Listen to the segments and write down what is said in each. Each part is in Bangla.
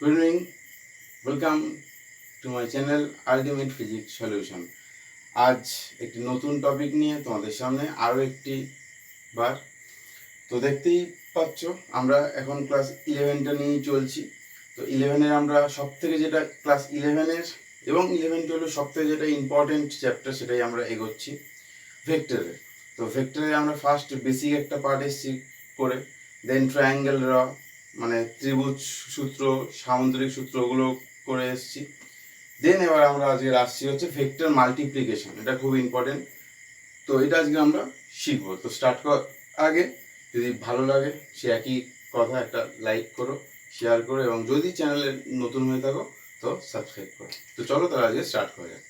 Good evening. Welcome to my channel Ultimate Physics Solution. আজ একটি নতুন টপিক নিয়ে তোমাদের সামনে আরও একটি বার। তো দেখতেই পাচ্ছ আমরা এখন ক্লাস 11টা নিয়েই চলছি। তো 11-এর আমরা সবথেকে যেটা ক্লাস 11-এর এবং 11-12 সবথেকে যেটা ইম্পর্টেন্ট চ্যাপ্টার সেটাই আমরা এগোচ্ছি ভেক্টরের। তো ভেক্টরে আমরা ফার্স্ট বেসিক একটা পার্ট এসেছি করে, দেন ট্রায়াঙ্গেল র মানে ত্রিভুজ সূত্র, সামুদ্রিক সূত্র ওগুলো করে এসেছি। দেন এবার আমরা আজকে আসছি হচ্ছে ভেক্টর মাল্টিপ্লিকেশন, এটা খুব ইম্পর্টেন্ট। তো এটা আজকে আমরা শিখবো। তো স্টার্ট করার আগে যদি ভালো লাগে সে একই কথা, একটা লাইক করো, শেয়ার করো এবং যদি চ্যানেলে নতুন হয়ে থাকো তো সাবস্ক্রাইব করো। তো চলো তাহলে আজকে স্টার্ট করা যাক।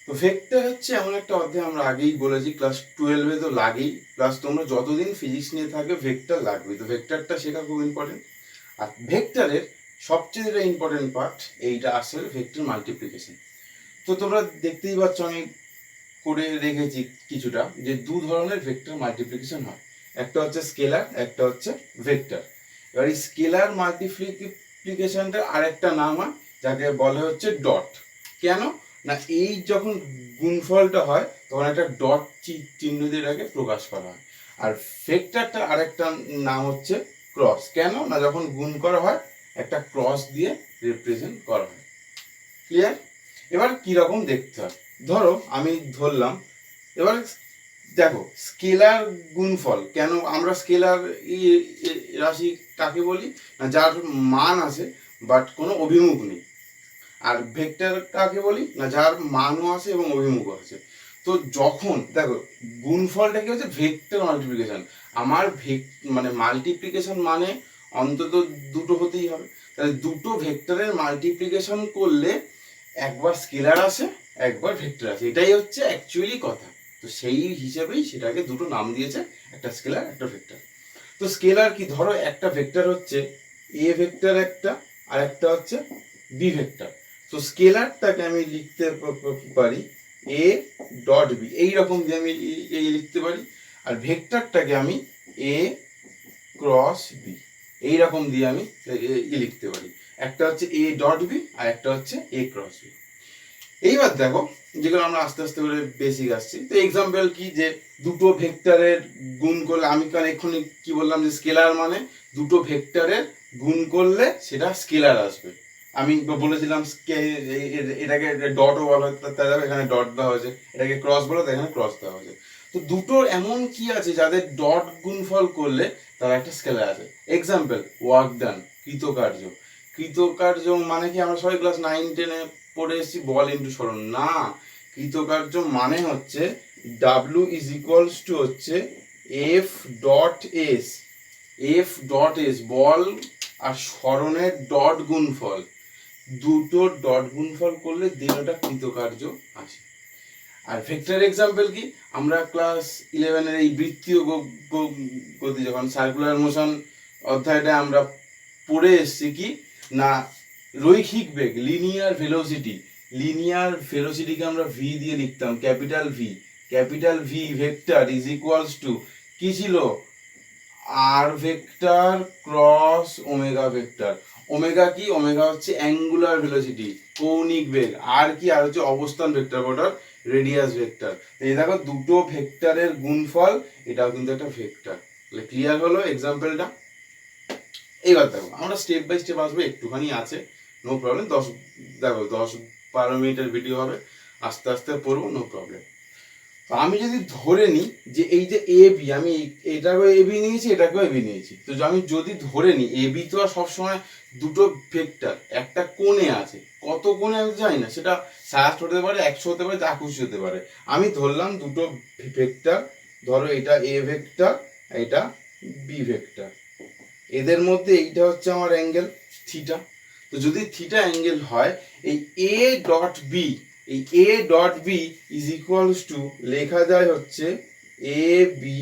তো ভেক্টর হচ্ছে এমন একটা অধ্যায়, আমরা আগেই বলেছি ক্লাস 12-এ তো লাগেই, প্লাস তোমরা যতদিন ফিজিক্স নিয়ে থাকবে ভেক্টর লাগবে। তো ভেক্টরটা শেখা খুব ইম্পর্টেন্ট। আর ভেক্টরের সবচেয়ে যেটা ইম্পর্টেন্ট পার্ট এইটা আসলে ভেক্টর মাল্টিপ্লিকেশন। তো তোমরা দেখতেই পাচ্ছ আমি করে রেখেছি কিছুটা, যে দু ধরনের ভেক্টর মাল্টিপ্লিকেশন হয়, একটা হচ্ছে স্কেলার, একটা হচ্ছে ভেক্টর। এবার এই স্কেলার মাল্টিপ্লিকেশনটা আরেকটা নাম হয় যাকে বলে হচ্ছে ডট। কেন না, এই যখন গুণফলটা হয় তখন একটা ডট চিহ্ন দিয়ে এটাকে প্রকাশ করা হয়। আর ভেক্টরটা আরেকটা নাম হচ্ছে ক্রস। কেন না, যখন গুণ করা হয় একটা ক্রস দিয়ে রিপ্রেজেন্ট করা হয়। ক্লিয়ার? এবার কিরকম দেখতে হয়, ধরো আমি ধরলাম, এবার দেখো স্কেলার গুণফল, কেন আমরা স্কেলার রাশি কাকে বলি না, যার মান আছে বাট কোনো অভিমুখ নেই। আর ভেক্টর কাকে বলি না, যার মানও আছে এবং অভিমুখও আছে। তো যখন দেখো গুণফলটা কি হচ্ছে ভেক্টর মাল্টিপ্লিকেশন, আমার মানে মাল্টিপ্লিকেশন মানে অন্তত দুটো হতেই হবে। তাহলে দুটো ভেক্টরের মাল্টিপ্লিকেশন করলে একবার স্কেলার আসে একবার ভেক্টর আসে, এটাই হচ্ছে অ্যাকচুয়ালি কথা। তো সেই হিসেবেই সেটাকে দুটো নাম দিয়েছে, একটা স্কেলার একটা ভেক্টর। তো স্কেলার কি, ধরো একটা ভেক্টর হচ্ছে এ ভেক্টর একটা, আর একটা হচ্ছে বি ভেক্টর। তো স্কেলারটাকে আমি লিখতে পারি এ ডট বি, এইরকম দিয়ে আমি এই লিখতে পারি। আর ভেক্টরটাকে আমি এ ক্রস বি, এইরকম দিয়ে আমি লিখতে পারি। একটা হচ্ছে এ ডট বি আর একটা হচ্ছে এ ক্রস বি। এইবার দেখো যেগুলো আমরা আস্তে আস্তে করে বেসিক আসছি। তো এক্সাম্পল কি, যে দুটো ভেক্টরের গুণ করলে, আমি কারণ এক্ষুনি কি বললাম যে স্কেলার মানে দুটো ভেক্টরের গুণ করলে সেটা স্কেলার আসবে। আমি বলেছিলাম এটাকে ডটও বলা যাবে, এখানে ডট দেওয়া হয়েছে, এটাকে ক্রস বলা এখানে ক্রস দেওয়া হয়েছে। তো দুটোর এমন কি আছে যাদের ডট গুণফল করলে তারা একটা স্কেলার আছে। Example work done, কৃতকার্য। কৃতকার্য মানে কি, আমরা সবাই ক্লাস 9-10-এ পড়ে এসেছি বল ইন্টু সরণ। না, কৃতকার্য মানে হচ্ছে ডাব্লিউ ইজ ইকুয়ালস টু হচ্ছে F dot S. F dot S বল আর সরণের ডট গুণফল, দুটো ডট গুণফল করলে দেন ওটা কৃতকার্য আসে। আর ভেক্টর এক্সাম্পল কি, আমরা ক্লাস 11-এর এই বৃত্তীয় গতি যখন সার্কুলার মোশন অধ্যায়টা আমরা পড়ে এসেছি কি না, রৈখিক বেগ লিনিয়ার ভেলোসিটি, লিনিয়ার ভেলোসিটিকে আমরা ভি দিয়ে লিখতাম, capital V. Capital V vector is equals to কি ছিল, আর vector cross omega vector. Omega কি, ওমেগা হচ্ছে অ্যাঙ্গুলার ভেলোসিটি, কৌণিক বেগ। আর কি, আর হচ্ছে অবস্থান ভেক্টর, ওটার রেডিয়াস ভেক্টর। এই দেখো দুটো ভেক্টরের গুণফল, এটাও কিন্তু একটা ভেক্টর। তাহলে ক্লিয়ার হলো এক্সাম্পলটা। এইবার দেখো আমরা স্টেপ বাই স্টেপ আসবো, একটুখানি আছে, নো প্রবলেম। দেখো 10-12 মিনিটের ভিডিও হবে, আস্তে আস্তে পড়বো, নো প্রবলেম। আমি যদি ধরে নিই যে এই যে এ বি, আমি এটাকেও এ বি নিয়েছি এটাকেও এ বি নিয়েছি, তো আমি যদি ধরে নিই এ বি তো আর সবসময় দুটো ভেক্টর একটা কোণে আছে, কত কোণে আমি জানি না, সেটা 60 হতে পারে, 100 হতে পারে, যা খুশি হতে পারে। আমি ধরলাম দুটো ভেক্টর, ধরো এটা এ ভেক্টর, এটা বি ভেক্টর, এদের মধ্যে এইটা হচ্ছে আমার অ্যাঙ্গেল থিটা। তো যদি থিটা অ্যাঙ্গেল হয়, এই এ ডট বি, এই A dot B is equals to লেখা যায় হচ্ছে এ বি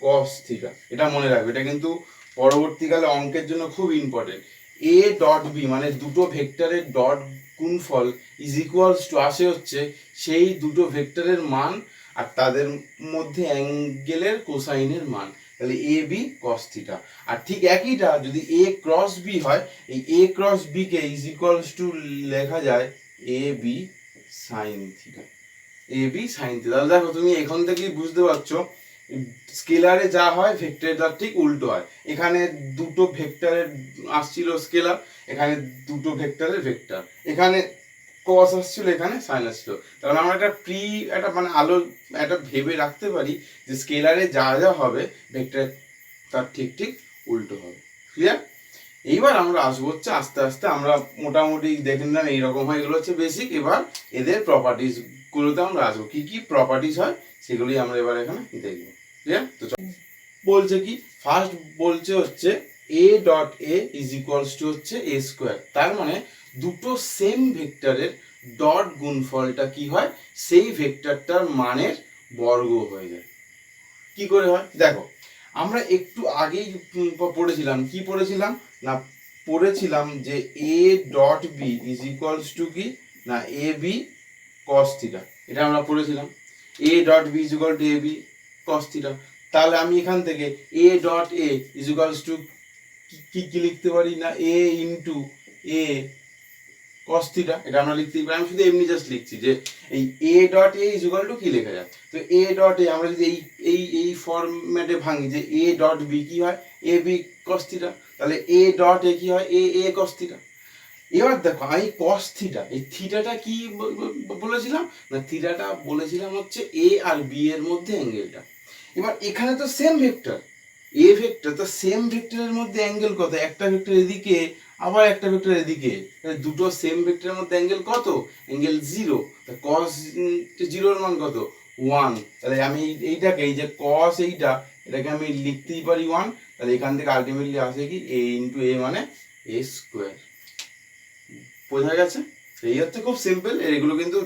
কস থিটা। এটা মনে রাখবে, এটা কিন্তু পরবর্তীকালে অঙ্কের জন্য খুব ইম্পর্টেন্ট। এ ডট বি মানে দুটো ভেক্টরের ডট গুণফল ইজ ইকুয়ালস টু আসে হচ্ছে সেই দুটো ভেক্টরের মান আর তাদের মধ্যে অ্যাঙ্গেলের কোসাইনের মান। তাহলে এ বি কস থিটা। আর ঠিক একইটা যদি এ ক্রস বি হয়, এই এ ক্রস বি কে ইজ ইকুয়ালস টু লেখা যায় A B sine theta. A B sine theta. তাহলে দেখো তুমি এখান থেকেই বুঝতে পারছো স্কেলারে যা হয় ভেক্টরে তার ঠিক উল্টো হয়। এখানে দুটো ভেক্টরের আসছিল স্কেলার, এখানে দুটো ভেক্টরের ভেক্টর, এখানে কস আসছিল, এখানে সাইন আসছিল। তাহলে আমরা একটা মানে একটা ভেবে রাখতে পারি যে স্কেলারে যা যা হবে ভেক্টরে তার ঠিক ঠিক উল্টো হবে। ক্লিয়ার? এইবার আমরা আসবো হচ্ছে আস্তে আস্তে, আমরা মোটামুটি দেখে নিলাম এইরকম হয়, এগুলো হচ্ছে বেসিক। এবার এদের প্রপার্টিজ গুলোতে আমরা আসবো, কি কি প্রপার্টিজ হয় সেগুলি আমরা এবার এখানে দেখবো। ক্লিয়ার? তো বলছে কি, ফার্স্ট বলছে হচ্ছে এ dot A is equals to হচ্ছে এ স্কোয়ার। তার মানে দুটো সেম ভেক্টরের ডট গুণফলটা কি হয়, সেই ভেক্টরটার মানের বর্গ হয়ে যায়। কি করে হয় দেখো, আমরা একটু আগেই পড়েছিলাম, কি পড়েছিলাম না, পড়েছিলাম যে A dot B is equals to কি না এ বি কস থিটা। এটা আমরা পড়েছিলাম, A dot B is equal to A B cos theta. তাহলে আমি এখান থেকে A dot A is equals to কি কি লিখতে পারি না A into A cos theta. এটা আমরা লিখতেই পারি, আমি শুধু এমনি জাস্ট লিখছি যে এই a dot a is equal to কি লেখা যায়। তো a ডট a আমরা যদি এই ফরম্যাটে ভাঙি যে a ডট b কি হয় a b cos থিটা, তাহলে a ডট a কি হয় a cos থিটা। এবার দেখো আমি cos থিটা, এই থিটাটা কি বলেছিলাম না, থিটাটা বলেছিলাম হচ্ছে a আর b এর মধ্যে অ্যাঙ্গেলটা। এবার এখানে তো সেম ভেক্টর এ ভেক্টর, তো সেম ভেক্টরের মধ্যে অ্যাঙ্গেল কত, একটা ভেক্টর এদিকে আবার একটা ভেক্টর এদিকে, দুটো সেম ভেক্টরের মধ্যে অ্যাঙ্গেল কত, অ্যাঙ্গেল 0। তা cos 0 এর মান কত 1। তাহলে আমি এইটাকে এই যে cos এটাকে আমি লিখতেই পারি 1। তাহলে এখান থেকে আলটিমেটলি আসে কি a ইন্টু a মানে a স্কোয়ার। বোঝা গেছে? এই হচ্ছে খুব সিম্পল, এগুলো কিন্তু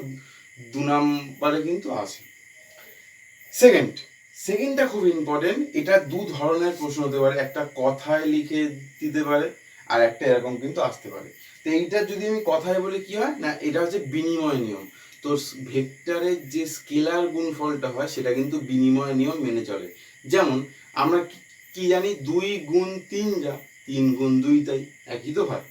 2 নম্বরে কিন্তু আসে। সেকেন্ডটা খুব ইম্পর্টেন্ট, এটা দু ধরনের প্রশ্ন হতে পারে, একটা কথায় লিখে দিতে পারে আর একটা এরকম কিন্তু আসতে পারে। তো এইটা যদি আমি কথায় বলি কি হয় না, এটা হচ্ছে বিনিময় নিয়ম। তো ভেক্টরের যে স্কেলার গুণফলটা হয় সেটা কিন্তু বিনিময় নিয়ম মেনে চলে। যেমন আমরা কি জানি 2 গুণ 3 যা 3 গুণ 2 তাই একই তো হয়।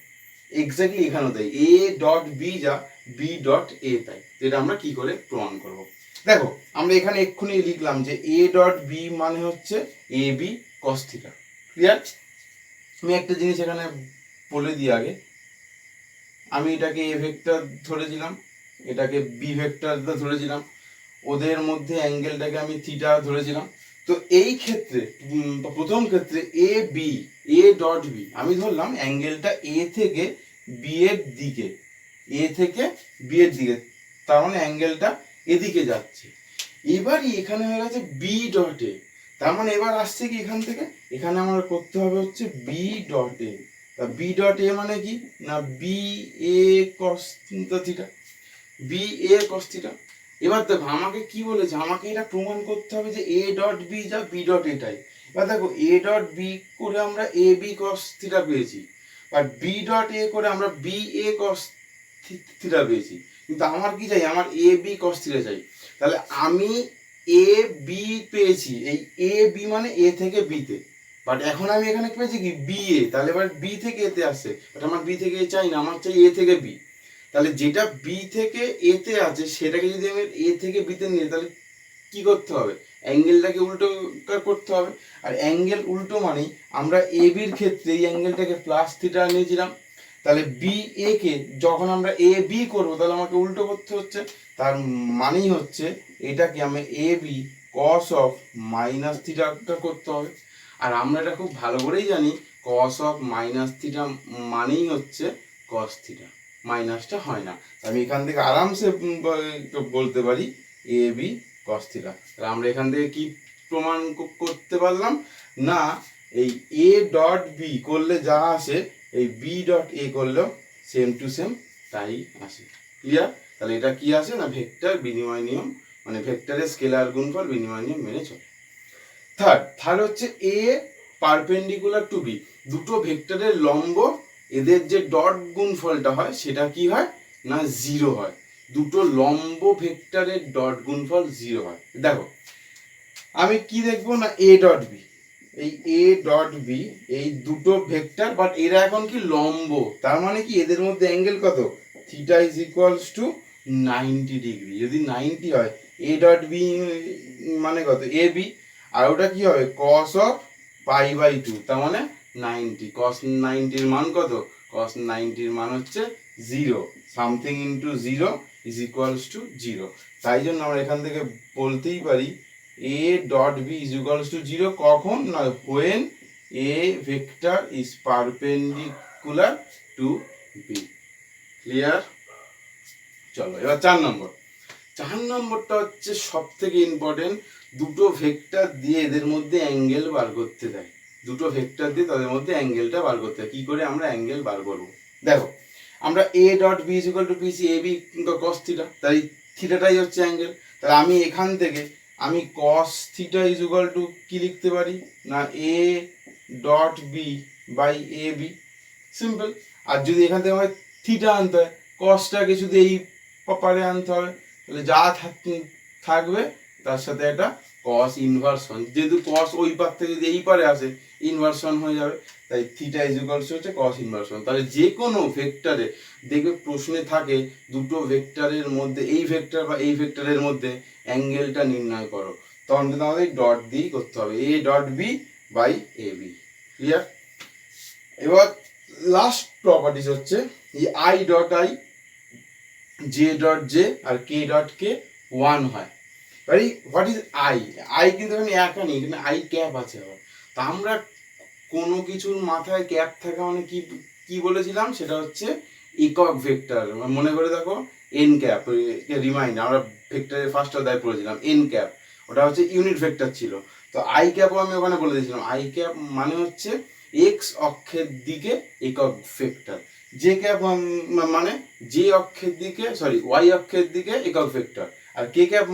এক্স্যাক্টলি এখানেও তাই, এ ডট বি যা বি ডট এ তাই। এটা আমরা কি করে প্রমাণ করব দেখো, আমরা এখানে এক্ষুনি লিখলাম যে এ ডট বি মানে হচ্ছে A B cos theta. Clear? আমি একটা জিনিস এখানে বলে দিই আগে, আমি এটাকে এ ভেক্টর ধরেছিলাম, এটাকে বি ভেক্টর ধরেছিলাম, ওদের মধ্যে অ্যাঙ্গেলটাকে আমি থিটা ধরেছিলাম। তো এই ক্ষেত্রে প্রথম ক্ষেত্রে এ ডট বি আমি ধরলাম অ্যাঙ্গেলটা এ থেকে বি এর দিকে, এ থেকে বি এর দিকে, তার মানে অ্যাঙ্গেলটা এদিকে যাচ্ছে। এবারই এখানে হয়ে গেছে বি ডট এ, তার মানে এবার আসছে কি এখান থেকে, এখানে আমার করতে হবে হচ্ছে B dot A. B dot A মানে কি না B A cos theta, B A cos theta. এবার দেখো আমাকে কি বলেছে, আমাকে এটা প্রমাণ করতে হবে যে এ ডট বি যা বি ডট এটাই। এবার দেখো এ ডট বি করে আমরা এ বি কস থিটা পেয়েছি, আর বি ডট এ করে আমরা বি এ কস থিটা পেয়েছি। কিন্তু আমার কি চাই, আমার এ বি কস থিটা চাই। তাহলে আমি এ বি পেয়েছি, এই এ বি মানে এ থেকে বি তে, বাট এখন আমি এখানে পেয়েছি কি বি এ। তাহলে এবার বি থেকে এতে আসছে, বাট আমার বি থেকে এ চাই না, আমার চাই এ থেকে বি। তাহলে যেটা বি থেকে এ তে আছে সেটাকে যদি আমি এ থেকে বি তে নিই, তাহলে কি করতে হবে, অ্যাঙ্গেলটাকে উল্টো করতে হবে। আর অ্যাঙ্গেল উল্টো মানেই আমরা এ বির ক্ষেত্রে এই অ্যাঙ্গেলটাকে প্লাস থিটা নিয়েছিলাম, তাহলে বি এ কে যখন আমরা এ বি করবো তাহলে আমাকে উল্টো করতে হচ্ছে। তার মানেই হচ্ছে এটাকে আমি এ বি কস অফ মাইনাস থিটাটা করতে হবে। আর আমরা এটা খুব ভালো করেই জানি কস অফ মাইনাস থিটা মানেই হচ্ছে কস থিটা, মাইনাসটা হয় না। আমি এখান থেকে আরামসে বলতে পারি এ বি কস থিটা। তাহলে আমরা এখান থেকে কি প্রমাণ করতে পারলাম না, এই এ ডট বি করলে যা আসে এই বি ডট এ করলেও সেম টু সেম তাই আসে। ক্লিয়ার? তাহলে এটা কি আসে না ভেক্টর বিনিময় নিয়ম, মানে ভেক্টরের স্কেলার গুণফল বিনিময় নিয়ম মেনে চলে। থার্ড হচ্ছে এ পারপেন্ডিকুলার টু বি, দুটো ভেক্টরের লম্ব এদের যে ডট গুণফলটা হয় সেটা কি হয় না 0 হয়। দুটো লম্ব ভেক্টরের ডট গুণফল 0 হয়। দেখো আমি কি দেখবো না এ ডট বি, এই এ ডট বি এই দুটো ভেক্টর, বাট এরা এখন কি লম্ব, তার মানে কি এদের মধ্যে অ্যাঙ্গেল কত, theta is equals two 90 degree. যদি 90 হয় এ ডট বি মানে কত এ বি, আর ওটা কি হবে কস অফ পাই বাই 2, তার মানে 90। কস 90 এর মান কত, কস 90 এর মান হচ্ছে 0, something into 0 is equals two 0। তাই জন্য আমরা এখান থেকে বলতেই পারি a dot b is equals to 0 কখন, না when a vector is perpendicular to b। Clear? চলো এবার 4 নম্বরটা হচ্ছে সব থেকে ইম্পর্টেন্ট। দুটো ভেক্টর দিয়ে এদের মধ্যে অ্যাঙ্গেল বার করতে দেয়, দুটো ভেক্টর দিয়ে তাদের মধ্যে অ্যাঙ্গেলটা বার করতে হয়। কি করে আমরা অ্যাঙ্গেল বার করবো, দেখো আমরা a dot b is equal to bc, ab cos theta, তাই থিটাটাই হচ্ছে অ্যাঙ্গেল। তাহলে আমি এখান থেকে আমি cos theta is equal to কি লিখতে পারি না a dot b by A B, simple. আর যদি এখান থেকে আমার থিটা আনতে হয়, কসটাকে শুধু এই পারে আনতে হবে, তাহলে যা থাকবে তার সাথে একটা কস ইনভার্সন, যেহেতু কস ওই পার থেকে যদি এই পারে আসে ইনভার্সন হয়ে যাবে, তাই থিটা ইজ ইকুয়ালস হচ্ছে কস ইনভার্সন। তাহলে যে কোনো ভেক্টরে দেখবে প্রশ্নে থাকে দুটো ভেক্টরের মধ্যে এই ভেক্টর বা এই ভেক্টরের মধ্যে অ্যাঙ্গেলটা নির্ণয় করো, তখন কিন্তু আমাদের ডট দিয়েই করতে হবে, A dot B by A B. Clear? এবার লাস্ট প্রপার্টিস হচ্ছে এই I dot I, J dot J আর কে ডট কে 1 হয়। এবারে হোয়াট ইজ আই, আই কিন্তু এখানে একা নেই, এখানে আই ক্যাপ আছে আবার। তা আমরা কোনো কিছুর মাথায় ক্যাপ থাকা মানে কি কি বলেছিলাম, সেটা হচ্ছে একক ভেক্টর। মনে করে দেখো এন ক্যাপ, রিমাইন্ড আমরা ভেক্টরের ফার্স্ট অধ্যায় পড়েছিলাম এন ক্যাপ, ওটা হচ্ছে ইউনিট ভেক্টর ছিল। তো আই ক্যাপও আমি ওখানে বলে দিয়েছিলাম, আই ক্যাপ মানে হচ্ছে এক্স অক্ষের দিকে একক ভেক্টর, জে ক্যাপ মানে জে অক্ষের দিকে সরি ওয়াই অক্ষের দিকে একক ভেক্টর, আর কে ক্যাপ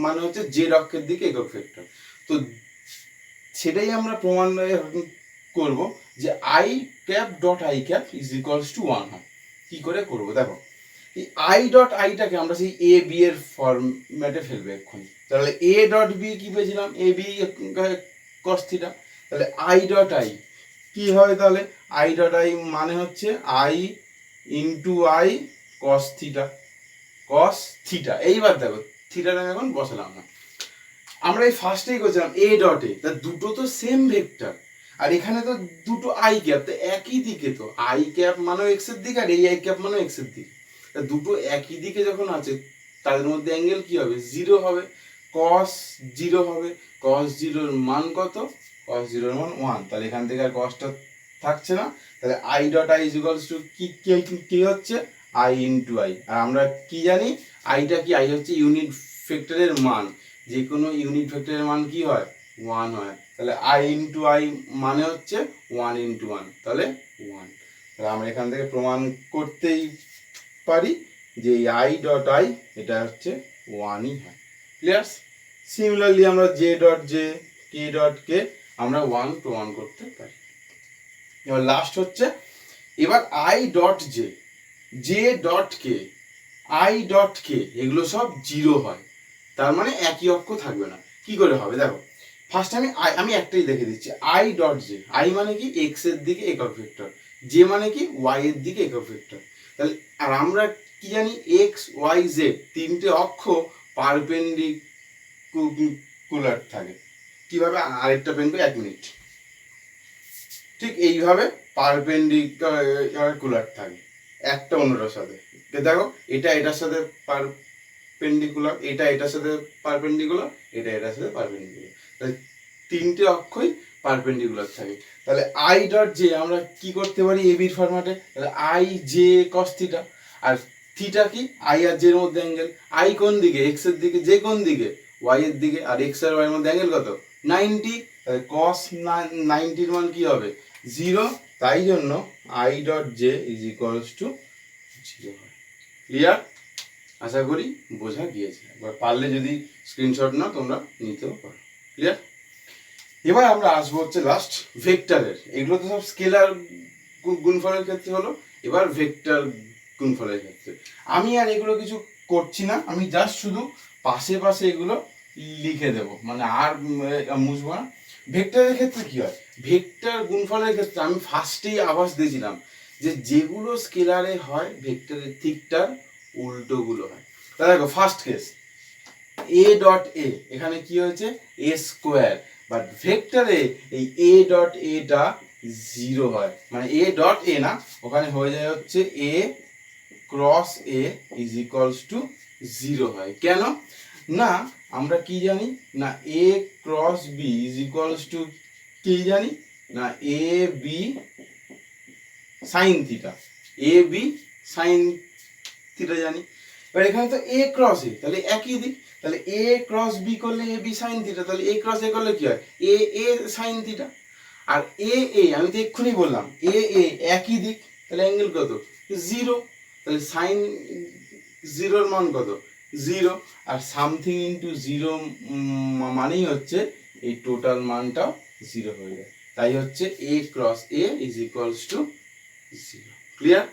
মানে হচ্ছে জেড অক্ষের দিকে একক ভেক্টর। তো সেটাই আমরা প্রমাণ করব যে I cap dot I cap is equals two 1 হয়। কি করে করব দেখো, এই আই ডট আইটাকে আমরা সেই এ বি এর ফরম্যাটে ফেলবো এক্ষুনি। তাহলে এ ডট বি কি পেয়েছিলাম, এ বি কস থিটা, তাহলে আই ডট আই কি হয়, তাহলে আই ডট আই মানে হচ্ছে I into I cos theta, cos theta. এইবার দেখো থিটাটা আমি এখন বসালাম না, আমরা এই ফার্স্টেই করছিলাম এ ডটে, তা দুটো তো সেম ভেক্টর, আর এখানে তো দুটো আই ক্যাপ, তো একই দিকে, তো আই ক্যাপ মানেও এক্স এর দিকে আর এই আই ক্যাপ মানেও এক্স এর দিকে, তা দুটো একই দিকে যখন আছে তাদের মধ্যে অ্যাঙ্গেল কি হবে, 0 হবে, কস 0 হবে। কস 0 মান কত, কস 0 মান 1, তাহলে এখান থেকে আর কসটা থাকছে না, তাহলে I dot I is equals to কি হচ্ছে আই ইন্টু আই। আর আমরা কি জানি আইটা কি, আই হচ্ছে ইউনিট ভেক্টরের মান, যে কোনো ইউনিট ভেক্টরের মান কি হয় 1 হয়, তাহলে আই ইন্টু আই মানে হচ্ছে 1 ইন্টু 1, তাহলে 1। তাহলে আমরা এখান থেকে প্রমাণ করতেই পারি যে আই ডট আই এটা হচ্ছে 1ই হয়। ক্লিয়ার? সিমিলারলি আমরা J dot J K dot K আমরা 1 প্রমাণ করতে পারি। এবার লাস্ট হচ্ছে এবার I dot J, J dot K, I dot K এগুলো সব 0 হয়, তার মানে একই অক্ষ থাকবে না। কি করে হবে দেখো, ফার্স্ট আমি একটাই দেখে দিচ্ছি, আই ডট জে, আই মানে কি এক্স এর দিকে একক ভেক্টর, জে মানে কি ওয়াই এর দিকে একক ভেক্টর। তাহলে আর আমরা কি জানি এক্স ওয়াই জেড তিনটে অক্ষ পারপেন্ডিকুলার থাকে। কিভাবে, আরেকটা পেন করে 1 মিনিট, ঠিক এইভাবে পারপেন্ডিকুলার থাকে একটা অন্যটার সাথে। দেখো এটা এটার সাথে পারপেন্ডিকুলার, এটা এটার সাথে পারপেন্ডিকুলার, এটা এটার সাথে পারপেন্ডিকুলার, তাহলে তিনটে অক্ষই পারপেন্ডিকুলার থাকে। তাহলে আই ডট জে আমরা কি করতে পারি এবির ফরম্যাটে, তাহলে আই জে কস থিটা, আর থিটা কি আই আর জে এর মধ্যে অ্যাঙ্গেল, আই কোন দিকে এক্স এর দিকে, জে কোন দিকে ওয়াই এর দিকে, আর এক্স আর ওয়াই এর মধ্যে অ্যাঙ্গেল কত 90, তাহলে কস 90 এর মান কি হবে 0, তাই জন্য I dot J is equals two 0 হয়। ক্লিয়ার? আশা করি বোঝা গিয়েছে। এবার পারলে যদি স্ক্রিনশট নাও তোমরা নিতেও পারো। ক্লিয়ার? এবার আমরা আসবো হচ্ছে লাস্ট ভেক্টরের, এগুলো তো সব স্কেলার গুণফলের ক্ষেত্রে হলো, এবার ভেক্টর গুণফলের ক্ষেত্রে আমি আর এগুলো কিছু করছি না, আমি জাস্ট শুধু পাশে পাশে এগুলো লিখে দেব, মানে আর মুছবো না। ভেক্টরের ক্ষেত্রে কি হয়, ভেক্টর গুণফলের ক্ষেত্রে আমি ফার্স্টেই আভাস দিয়েছিলাম যে যেগুলো স্কেলারে হয় ভেক্টরের ঠিকটার উল্টোগুলো হয়। তাহলে দেখো ফার্স্ট কেস এ ডট এ, এখানে কি হয়েছে এ স্কোয়ার, বাট ভেক্টরে এই এ ডট এটা জিরো হয়, মানে এ ডট এ না, ওখানে হয়ে যায় হচ্ছে A cross A is equals to zero হয়। কেন না, আমরা কি জানি না A cross B is equals to কি জানি না A B sine theta, A B sine theta জানি। এবার এখানে তো এ ক্রস এ, তাহলে একই দিক, তাহলে এ ক্রস বি করলে এ বি সাইন থিটা, তাহলে এ ক্রস এ করলে কি হয় এ এ সাইন থিটা। আর এ এ আমি তো এক্ষুনি বললাম এ এ একই দিক, তাহলে অ্যাঙ্গেল কত জিরো, তাহলে সাইন জিরোর মান কত জিরো, আর সামথিং ইন্টু জিরো মানেই হচ্ছে এই টোটাল মানটাও জিরো হয়ে যায়, তাই হচ্ছে A cross A is equals to zero. Clear?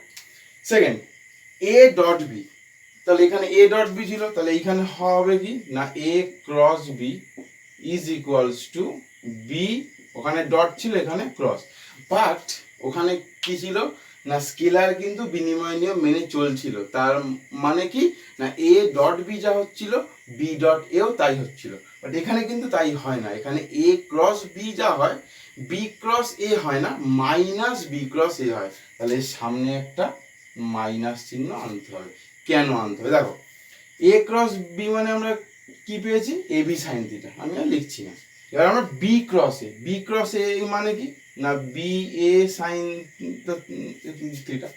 Second A dot B, তাহলে এখানে এ ডট বি ছিল, তাহলে এইখানে হবে কি না A cross B is equals to B, ওখানে ডট ছিল এখানে ক্রস, বাট ওখানে কি ছিল না স্কেলার কিন্তু বিনিময় নিয়ম মেনে চলছিল, তার মানে কি না এ ডট বি যা হচ্ছিল বি ডট এও তাই হচ্ছিল, বাট এখানে কিন্তু তাই হয় না, এখানে এ ক্রস বি যা হয় বি ক্রস এ হয় না, মাইনাস বি ক্রস এ হয়, তাহলে সামনে একটা মাইনাস চিহ্ন আনতে হবে। কেন আনতে হবে দেখো, এ ক্রস বি মানে আমরা কি পেয়েছি এ বি সাইন থিটা, আমি আর লিখছি না। এবার আমরা বি ক্রস এ মানে কি না বি এ সাইন থিটা।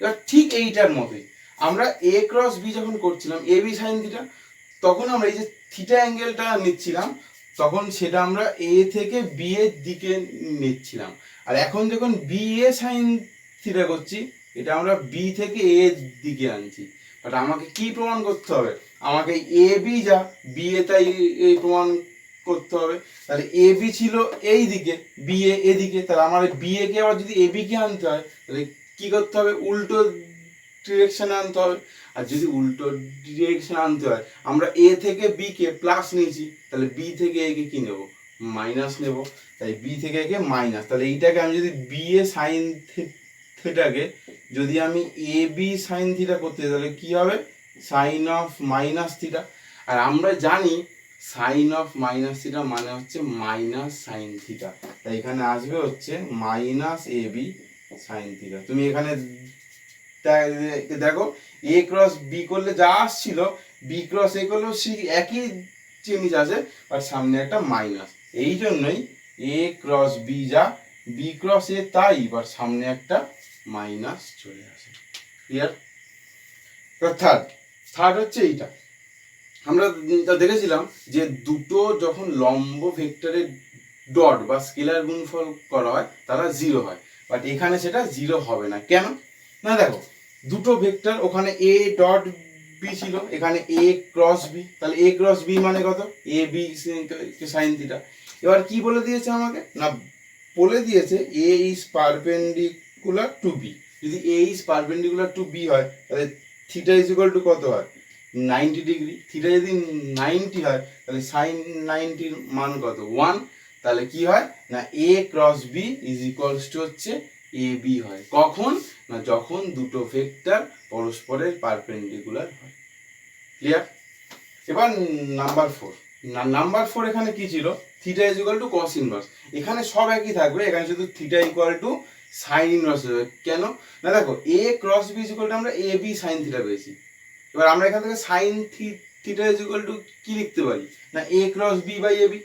এবার ঠিক এইটার মতোই আমরা এ ক্রস বি যখন করছিলাম এ বি সাইন থিটা, তখন আমরা এই যে থিটা অ্যাঙ্গেলটা নিচ্ছিলাম তখন সেটা আমরা এ থেকে বি এর দিকে নিচ্ছিলাম, আর এখন যখন বি এ সাইন থিটা করছি এটা আমরা বি থেকে এ এর দিকে আনছি, বাট আমাকে কি প্রমাণ করতে হবে, আমাকে এ বি যা বি এ তাই এই প্রমাণ করতে হবে, তাহলে এ বি ছিল এই দিকে বি এ এদিকে, তাহলে আমার বি এ কে আবার যদি এ বি কে আনতে হয় তাহলে কি করতে হবে উল্টো ডিরেকশনে আনতে হবে, আর যদি উল্টো ডিরেকশনে আনতে হয় আমরা এ থেকে বি কে প্লাস নিয়েছি, তাহলে বি থেকে এ কে কি নেব মাইনাস নেব, তাই বি থেকে এ কে মাইনাস, তাহলে এইটাকে আমি যদি বি এ সাইন থিটাকে যদি আমি এ বি সাইন থিটা করতে যাই তাহলে কি হবে সাইন অফ মাইনাস থিটা, আর আমরা জানি সাইন অফ মাইনাস থিটা মানে হচ্ছে মাইনাস সাইন থিটা, তাই এখানে আসবে হচ্ছে মাইনাস এ বি সাইন থিটা। তুমি এখানে দেখো এ ক্রস বি করলে যা আসছিল বি ক্রস এ করলেও সেই একই জিনিস আছে, আর সামনে একটা মাইনাস, এই জন্যই এ ক্রস বি যা বি ক্রস এ তাই, এবার সামনে একটা মাইনাস চলে আসে। ক্লিয়ার? থার্ড হচ্ছে এইটা, আমরা দেখেছিলাম যে দুটো যখন লম্ব ভেক্টরের ডট বা স্কেলার গুণফল করা হয় তারা জিরো হয়, বাট এখানে সেটা জিরো হবে না। কেন না দেখো দুটো ভেক্টর, ওখানে এ ডট বি ছিল, এখানে এ ক্রস বি, তাহলে এ ক্রস বি মানে কত এ বি সাইন থিটা। এবার কি বলে দিয়েছে আমাকে না বলে দিয়েছে এ ইজ পারপেন্ডিকুলার টু বি, যদি এ ইজ পারপেন্ডিকুলার টু বি হয় তাহলে থিটা ইজ ইকুয়াল টু কত হয় 90 ডিগ্রি, থিটা যদি 90 হয় তাহলে সাইন 90 মান কত 1, তাহলে কি হয় না A cross B is equals to হচ্ছে এ বি হয়। কখন না যখন দুটো ভেক্টর পরস্পরের পারপেন্ডিকুলার হয়। ক্লিয়ার? এবার নাম্বার 4 এখানে কি ছিল theta is equal to cos inverse, এখানে সব একই থাকবে, এখানে শুধু theta equal to sine inverse হবে। কেন না দেখো A cross B is equal to আমরা এ বি সাইন থিটা পেয়েছি, এবার আমরা এখান থেকে sine theta is equal to কি লিখতে পারি না A cross B by A B,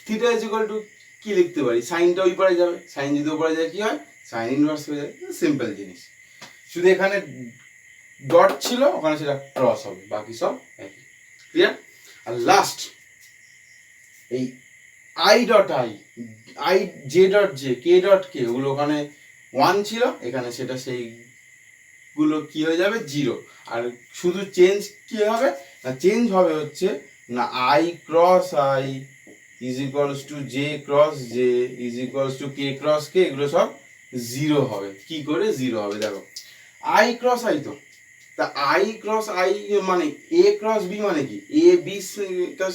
theta is equal to কি লিখতে পারি সাইনটা ওই পারে যাবে, সাইন যদি ওপরে যায় কি হয় সাইন ইনভার্স হয়ে যায়, সিম্পল জিনিস, শুধু এখানে ডট ছিল ওখানে সেটা ক্রস হবে, বাকি সব একই। ক্লিয়ার? আর লাস্ট এই I dot I J dot J K dot K ওগুলো ওখানে 1 ছিল, এখানে সেটা সেই গুলো কি হয়ে যাবে 0, আর শুধু চেঞ্জ কি হবে না চেঞ্জ হবে হচ্ছে না I cross I is equals two J cross J is equals two K cross কে, এগুলো সব 0 হবে। কি করে 0 হবে দেখো আই ক্রস আই, তো তা আই ক্রস আই মানে এ ক্রস বি মানে কি এ বি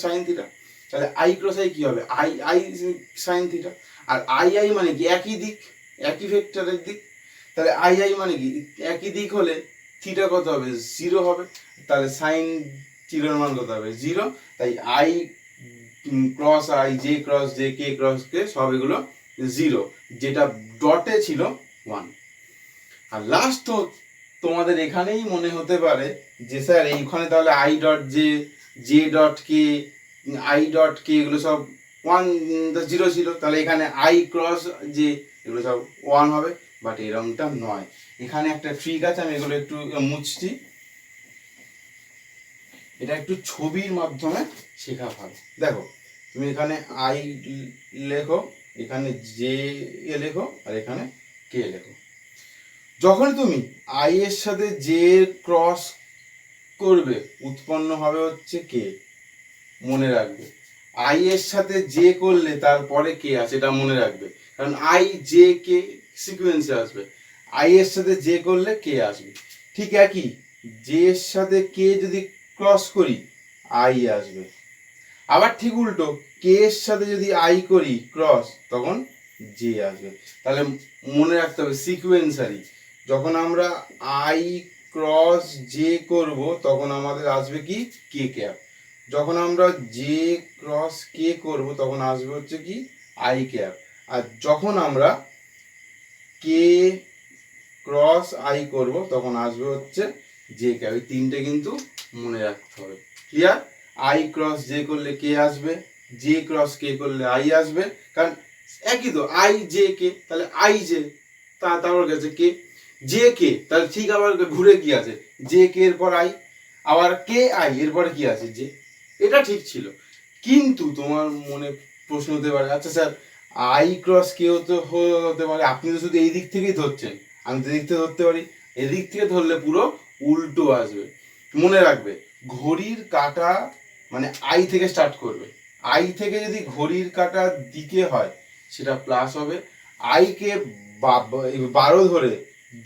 সাইন থিটা, তাহলে আই ক্রস আই কি হবে, আই আই সাইন থিটা। আর আই আই মানে কি একই দিক, একই ভেক্টরের দিক। তাহলে আই আই মানে কি একই দিক হলে থিটা কত হবে, 0 হবে। তাহলে সাইন 0 মান কত হবে, 0। তাই I cross I, J cross J, K cross কে, সব এগুলো 0, যেটা ডটে ছিল 1। আর লাস্ট তো তোমাদের এখানেই মনে হতে পারে যে স্যার এইখানে তাহলে I dot J, J dot K, I dot K এগুলো সব 1 0 ছিল, তাহলে এখানে আই ক্রস জে এগুলো সব 1 হবে। বাট এরকমটা নয়, এখানে একটা ট্রিক আছে, আমি এগুলো একটু মুছছি। এটা একটু ছবির মাধ্যমে শেখা ভালো। দেখো তুমি এখানে আই লেখো, এখানে জে লেখো, আর এখানে কে লেখো। যখন তুমি আই এর সাথে জে ক্রস করবে উৎপন্ন হবে হচ্ছে কে, মনে রাখবে। আই এর সাথে জে করলে তারপরে কে আছে এটা মনে রাখবে, কারণ আই জে কে সিকোয়েন্সে আসবে। আই এর সাথে জে করলে কে আসবে। ঠিক একই, জে এর সাথে কে যদি ক্রস করি আই আসবে। আবার ঠিক উল্টো, কে এর সাথে যদি আই করি ক্রস তখন জে আসবে। তাহলে মনে রাখতে হবে সিকোয়েন্সারি, যখন আমরা আই ক্রস জে করব তখন আমাদের আসবে কি কে ক্যাপ, যখন আমরা জে ক্রস কে করব তখন আসবে হচ্ছে কি আই ক্যাপ, আর যখন আমরা কে ক্রস আই করব তখন আসবে হচ্ছে জে ক্যাপ। এই তিনটে কিন্তু মনে রাখতে হবে। ক্লিয়ার? আই ক্রস জে করলে কে আসবে, জে ক্রস কে করলে আই আসবে, কারণ একই তো, আই জে কে, তাহলে আই জে, তারপর গেছে কে, জে কে, তাহলে ঠিক আবার ঘুরে কি আছে, জে কে এরপর আই, আবার কে আই এরপরে কি আছে জে। এটা ঠিক ছিল। কিন্তু তোমার মনে প্রশ্ন হতে পারে, আচ্ছা স্যার আই ক্রস কে হতে পারে, আপনি তো শুধু এই দিক থেকেই ধরছেন, আমি তো এদিক থেকে ধরতে পারি। এদিক থেকে ধরলে পুরো উল্টো আসবে। মনে রাখবে ঘড়ির কাঁটা মানে আই থেকে স্টার্ট করবে, আই থেকে যদি ঘড়ির কাঁটার দিকে হয় সেটা প্লাস হবে, আইকে 12 ধরে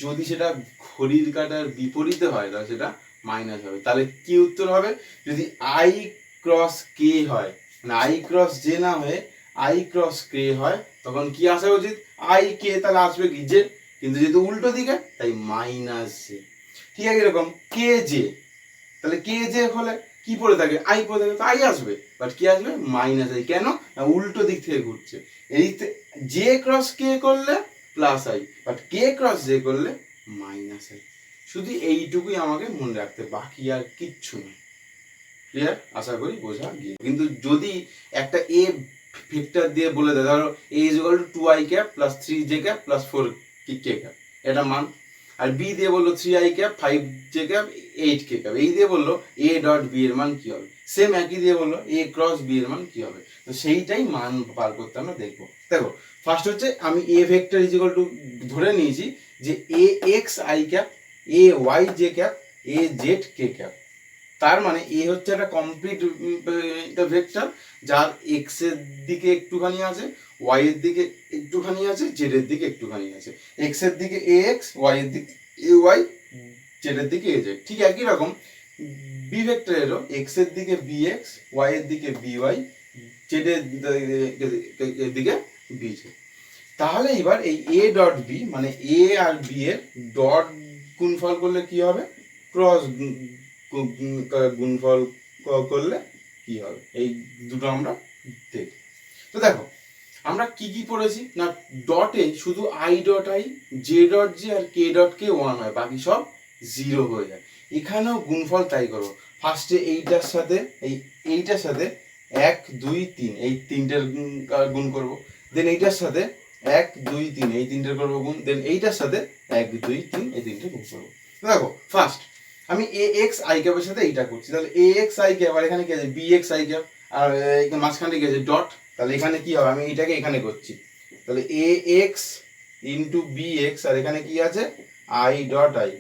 যদি সেটা ঘড়ির কাঁটার বিপরীতে হয় তাহলে সেটা মাইনাস হবে। তাহলে কি উত্তর হবে, যদি আই ক্রস কে হয়, মানে আই ক্রস জে না হয়ে আই ক্রস কে হয় তখন কি আসা উচিত আই কে, তাহলে আসবে কি জে, কিন্তু যেহেতু উল্টো দিকে তাই মাইনাস জে। ঠিক আছে, এরকম কে জে, তাহলে কে জে হলে কি পড়ে থাকে আই পড়ে থাকে, তো আই আসবে, বাট কি আসবে মাইনাস আই। কেন না উল্টো দিক থেকে ঘুরছে। এই জে ক্রস কে করলে plus I, but K cross J করলে মাইনাস আই। শুধু এইটুকুই আমাকে মনে রাখতে, বাকি আর কিচ্ছু না। ক্লিয়ার? আশা করি বোঝা গিয়ে। কিন্তু যদি একটা এ ভেক্টর দিয়ে বলে দেয়, ধরো A is equal to 2i cap plus 3j cap plus 4k cap, এটা মান। আর বি দিয়ে বললো 3i cap 5j cap 8k cap, এই দিয়ে বললো এ ডট বি এর মান কি হবে। সেম একই দিয়ে বললো এ ক্রস বি এর মান কি হবে। তো সেইটাই মান বার করতে আমরা দেখবো। দেখো ফার্স্ট হচ্ছে আমি A vector is equal to ধরে নিয়েছি যে A X I cap, A Y J cap, A Z K cap. তার মানে এ হচ্ছে একটা কমপ্লিট ভেক্টর যার এক্স এর দিকে একটুখানি আছে, ওয়াই এর দিকে একটুখানি আছে, জেড এর দিকে একটুখানি আছে। এক্স এর দিকে এ এক্স, ওয়াই এর দিকে এ ওয়াই, জেড এর দিকে এ জেড। ঠিক একই রকম বি ভেক্টরেরও এক্স এর দিকে বি এক্স, ওয়াই এর দিকে বি ওয়াই, জেড এর দিকে বি জেড। তাহলে এবার এই এ ডট বি মানে এ আর বি এর ডট গুণফল করলে কি হবে, ক্রস গুণফল করলে কি হবে, এই দুটো আমরা দেখি। তো দেখো আমরা কি কি পড়েছি না, ডটে শুধু I dot I, J dot J আর কে ডট কে 1 হয়, বাকি সব 0 হয়ে যায়। এখানেও গুণফল তাই করো, ফার্স্টে এইটার সাথে এইটার সাথে 1 2 3 এই তিনটের গুণ করব, দেন এইটার সাথে 1 2 3 এই তিনটের করবো গুণ, দেন এইটার সাথে 1 2 3 এই তিনটে গুণ করবো। দেখো ফার্স্ট আমি এ এক্স আই ক্যাপের সাথে এইটা করছি, তাহলে এ এক্স আই ক্যাপ, আর এখানে কি আছে বি এক্স আই ক্যাপ, আর মাঝখানে কি আছে ডট, তাহলে এখানে কি হবে আমি এইটাকে এখানে করছি, তাহলে A X into B X, আর এখানে কি আছে আই ডট আই,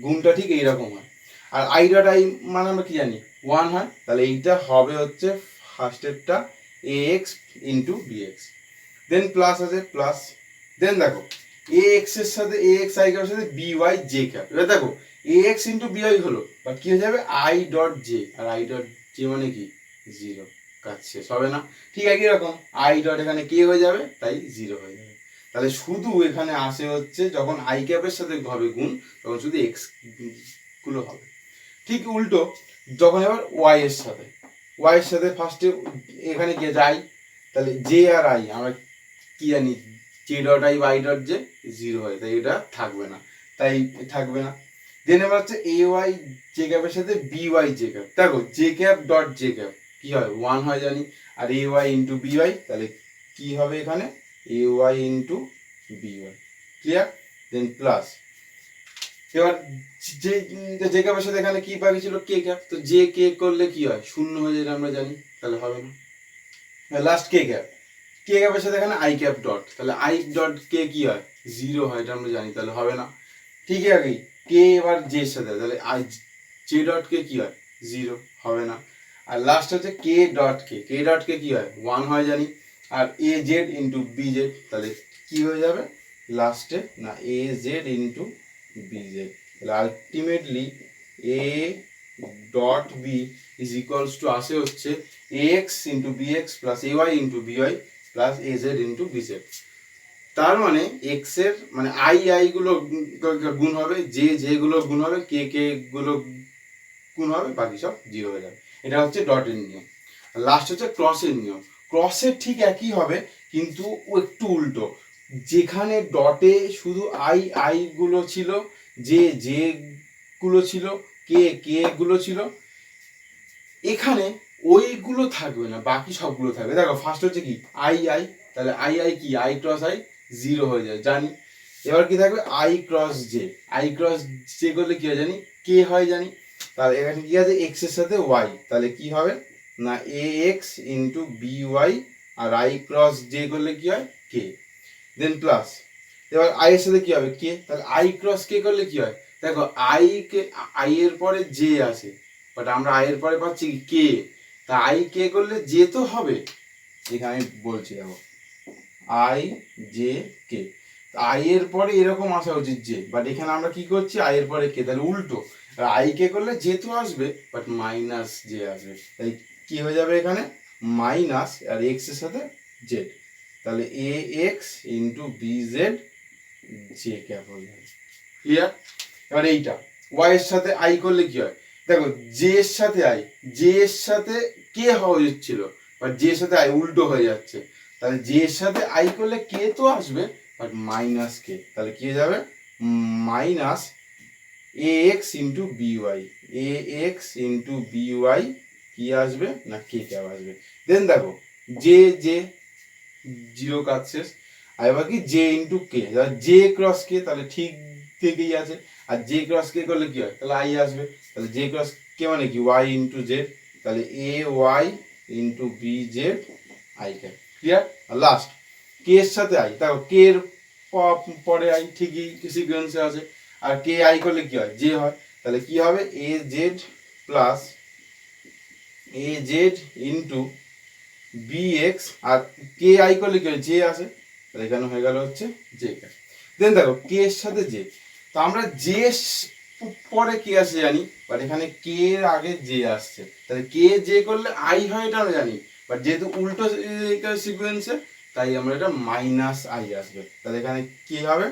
গুণটা ঠিক এইরকম হয়। আর আই ডট আই মানে আমরা কি জানি 1 হয়, তাহলে এইটা হবে হচ্ছে ফার্স্টেরটা এ এক্স ইন্টু বি এক্স, দেন প্লাস আছে প্লাস, দেন দেখো এ এক্স এর সাথে এ এক্স আই ক্যাপের সাথে বি ওয়াই জে ক্যাপ। এবার দেখো A X into B Y হলো, বাট কি হয়ে যাবে আই ডট জে, আর আই ডট জে মানে কি 0, কাজ শেষ হবে না। ঠিক একই রকম আই ডট এখানে কে হয়ে যাবে, তাই 0 হয়ে যাবে। তাহলে শুধু এখানে আসে হচ্ছে যখন আই ক্যাপের সাথে হবে গুণ তখন শুধু এক্স গুলো হবে। ঠিক উল্টো যখন এবার ওয়াই এর সাথে ফার্স্টে এখানে কে যাই, তাহলে জে আর আই আমরা কি জানি J dot I by dot J 0 হয়, তাই এটা থাকবে না, দেন এবার হচ্ছে এ ওয়াই জে ক্যাপের সাথে বি ওয়াই জে ক্যাপ। দেখো J cap dot J cap কি হয় 1 হয় জানি, আর A Y into B Y তাহলে কি হবে এখানে A Y into B Y. Clear? Then plus এবার যে ক্যাপের সাথে এখানে কি বাকি ছিল কে ক্যাপ, তো জে কে করলে কি হয় 0 হয়ে যায় আমরা জানি, তাহলে হবে না। লাস্ট কে ক্যাপের সাথে এখানে আই ক্যাপ ডট, তাহলে আই ডট কে কি হয় 0 হয়, এটা আমরা জানি, তাহলে হবে না। ঠিক আছে কে এবার জে এর সাথে, তাহলে আই জে ডট কে কি হয় 0 হবে না। আর লাস্ট হচ্ছে কে ডট কে কি হয় 1 হয় জানি, আর A Z into B Z তাহলে কি হয়ে যাবে লাস্টে না A Z into B Z, তাহলে ultimately A dot B is equals to আসে হচ্ছে X into B X plus A Y into B Y plus A Z into B Z. তার মানে এক্স এর মানে আই গুলো গুণ হবে, জে গুলো গুণ হবে, কে গুলো গুণ হবে, বাকি সব 0 হয়ে যাবে। এটা হচ্ছে ডটের নিয়ম। লাস্ট হচ্ছে ক্রসের নিয়ম। ক্রসের ঠিক একই হবে কিন্তু একটু উল্টো, যেখানে ডটে শুধু আই গুলো ছিল, জে গুলো ছিল, কে গুলো ছিল, এখানে ওইগুলো থাকবে না, বাকি সবগুলো থাকবে। দেখো ফার্স্ট হচ্ছে কি আই তাহলে আই কি আই ক্রস আই 0 হয়ে যায় জানি। এবার কি থাকবে আই ক্রস জে করলে কি হয় জানি কে হয় জানি, তাহলে এখানে কি আছে এক্স এর সাথে ওয়াই, তাহলে কি হবে না A X into B Y, আর আই ক্রস জে করলে কি হয় কে। দেন প্লাস এবার আই এর সাথে কি হবে কে, তাহলে আই ক্রস কে করলে কি হয়, দেখো আই এর পরে জে আছে, বাট আমরা আই এর পরে পাচ্ছি কে, তা আই কে করলে জে তো হবে, এখানে আমি বলছি দেখো আই জে কে, আই এর পরে এরকম আসা উচিত জে, বাট এখানে আমরা কি করছি আই এর পরে কে, তাহলে উল্টো আই কে করলে জে তো আসবে বাট মাইনাস জে আসবে, তাই কি হয়ে যাবে এখানে মাইনাস আর এক্স এর সাথে জেড, তাহলে A X into B Z J cap হয়ে যাবে। ক্লিয়ার? এবার এইটা ওয়াই এর সাথে আই করলে কি হয়, দেখো জে এর সাথে কে হওয়া উচিত ছিল, বাট জে এর সাথে আই উল্টো হয়ে যাচ্ছে, তাহলে জে এর সাথে আই করলে কে তো আসবে বাট মাইনাস কে, তাহলে কি হয়ে যাবে মাইনাস এ এক্স ইন্টু বি ওয়াই, এ এক্স ইন্টু বি ওয়াই কি আসবে না কে ক্যাপ আসবে। দেন দেখো জে 0 কাজ শেষ। আর এবার কি J into k, J cross কে তাহলে ঠিক থেকেই আছে, আর জে ক্রস কে করলে কি হয় তাহলে আই আসবে, তাহলে জে ক্রস কে মানে কি ওয়াই ইন্টু জেড, তাহলে A Y into B Z I cap. Clear? আর লাস্ট কে এর সাথে আই, দেখো কে এর পরে আই ঠিকই সিকোয়েন্সে আছে, আর কে আই করলে কি হয় জে হয়, তাহলে কি হবে A Z plus A Z into B X, আর কে আই করলে কি হয় জে আসে, তাহলে এখানে হয়ে গেল হচ্ছে জে ক্যাপ। দেন দেখো কে এর সাথে জে, তো আমরা জে পরে কে আসে জানি, বাট এখানে কে এর আগে জে আসছে, তাহলে কে জে করলে আই হয় এটা আমরা জানি, বাট যেহেতু উল্টো সিকোয়েন্সে তাই আমরা এটা মাইনাস আই আসবে, তাহলে এখানে কি হবে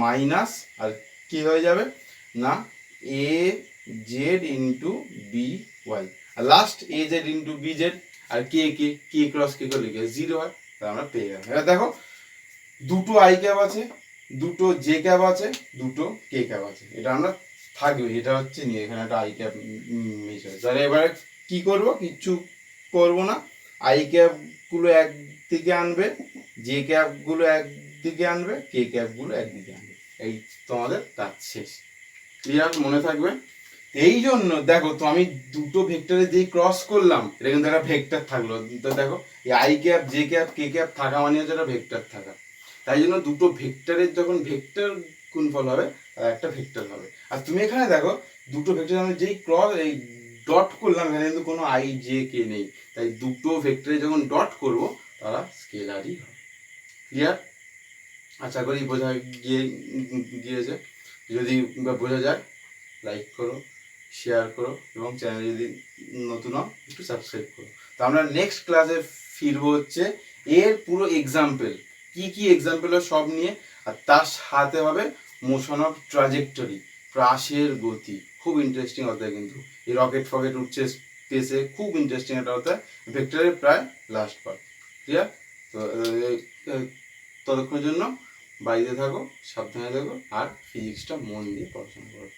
মাইনাস আর কি হয়ে যাবে না A Z into B Y, আর last A Z into B Z, আর কে ক্রস কে করলে গিয়ে 0 হয়, তাহলে আমরা পেয়ে গেলাম। এবার দেখো দুটো আই ক্যাপ আছে, দুটো জে ক্যাপ আছে, দুটো কে ক্যাপ আছে, এটা আমরা থাকবে, এটা হচ্ছে নিয়ে এখানে একটা আই ক্যাপ মিস হয়েছে। তাহলে এবারে কি করব, কিচ্ছু করব না, আই ক্যাপ গুলো একদিকে আনবে, জে ক্যাপ গুলো একদিকে আনবে, কে ক্যাপ গুলো একদিকে আনবে, এই তোমাদের কাজ শেষ। ক্লিয়ার? মনে থাকবে। এই জন্য দেখো তো আমি দুটো ভেক্টরে যেই ক্রস করলাম এটা কিন্তু একটা ভেক্টর থাকলো, তো দেখো এই I cap J cap K cap থাকা মানে হচ্ছে একটা ভেক্টর থাকা, তাই জন্য দুটো ভেক্টরের যখন ভেক্টর গুণফল হবে তার একটা ভেক্টর হবে। আর তুমি এখানে দেখো দুটো ভেক্টর আমি যেই ক্রস এই ডট করলাম এখানে কিন্তু কোনো আই জে কে নেই, তাই দুটো ভেক্টরে যখন ডট করব তারা স্কেলারই হবে। ক্লিয়ার? আশা করি বোঝা গিয়েছে। যদি বোঝা যায় লাইক করো, শেয়ার করো, এবং চ্যানেল যদি নতুন হও একটু সাবস্ক্রাইব করো। আমরা নেক্সট ক্লাসে ফিরবো হচ্ছে এর পুরো এক্সাম্পল, কি কি এক্সাম্পল সব নিয়ে, আর তার সাথে হবে মোশন অফ ট্রাজেক্টরি, প্রাসের গতি। খুব ইন্টারেস্টিং অধ্যায় কিন্তু, এই রকেট ফকেট উঠছে স্পেসে, খুব ইন্টারেস্টিং একটা অধ্যায়, ভেক্টরের প্রায় লাস্ট পার্ট। ক্লিয়ার? তো ততক্ষণের জন্য বাড়িতে থাকো, সাবধানে থাকো, আর ফিজিক্সটা মন দিয়ে পড়াশোনা করো।